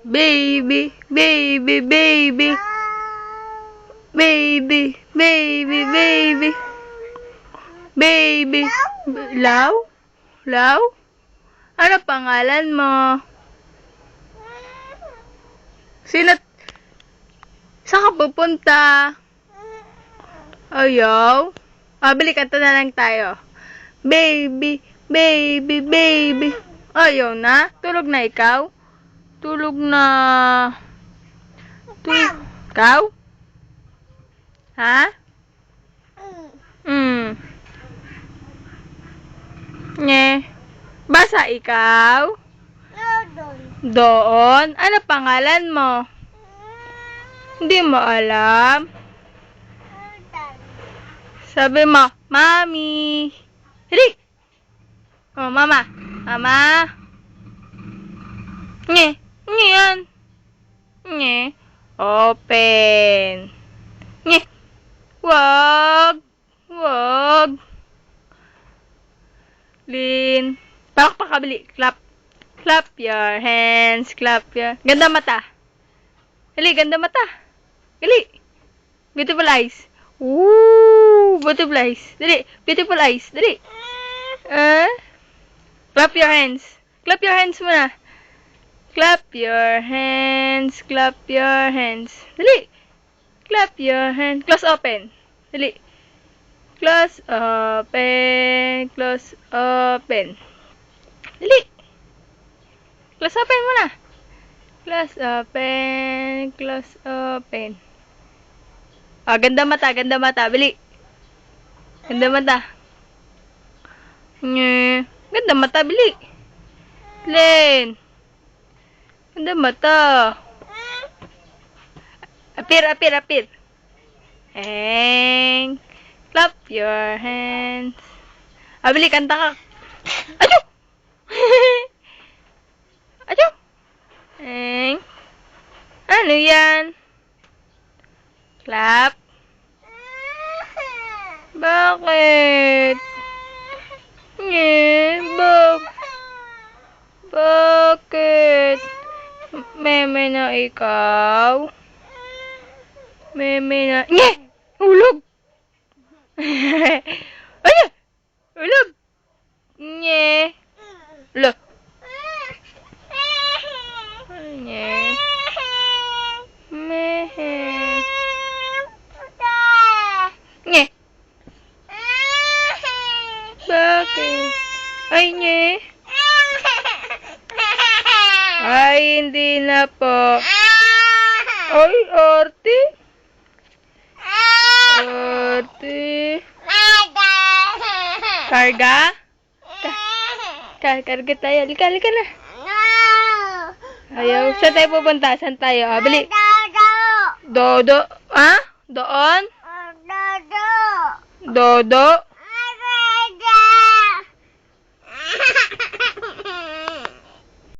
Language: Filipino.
Baby, baby, baby. Baby, baby, baby. Baby. Law? Law? Ano pangalan mo? Sino? Saan ka pupunta? Ayaw? Bili kanta na lang tayo. Baby, baby, baby. Ayaw na? Tulog na ikaw? Tulog na. Ikaw? Ha? Nye. Basa ikaw? Doon. Ano pangalan mo? Hindi mo alam? Sabi mo, Mami. Hili! Oh, Mama. Mama. Nye. Nye yan. Nye. Open. Nye. Wag. Wag. Lin. Palakpak ka, bili. Clap. Clap your hands. Clap your... Ganda mata. Dali, ganda mata. Dali. Beautiful eyes. Woo! Beautiful eyes. Dali. Beautiful eyes. Dali. Clap your hands. Clap your hands muna. Clap your hands. Clap your hands. Dali. Clap your hands. Close open. Dali. Close open. Close open. Dali. Close open muna. Close open. Close open. Ganda mata. Ganda mata. Bili. Ganda mata. Nye. Ganda mata. Bili. Len. Ganda mata. Apir, apir, apir. And clap your hands. Bili, kanta ka. Ayo! Ayo! And ano yan? Clap. Bakit? Bakit? Meme na ikaw? Meme na... Nye! Hulog! Ano? Hulog! Nye! Hulog! Nye! Mehe! Nye! Bakit? Ay, nye! Ay, hindi na po. Ay, Arti. Arti. Karga? Karga tayo. Lika, lika na. Ayaw. Saan tayo pupunta? Saan tayo? Bili. Dodo. Ha? Doon? Dodo.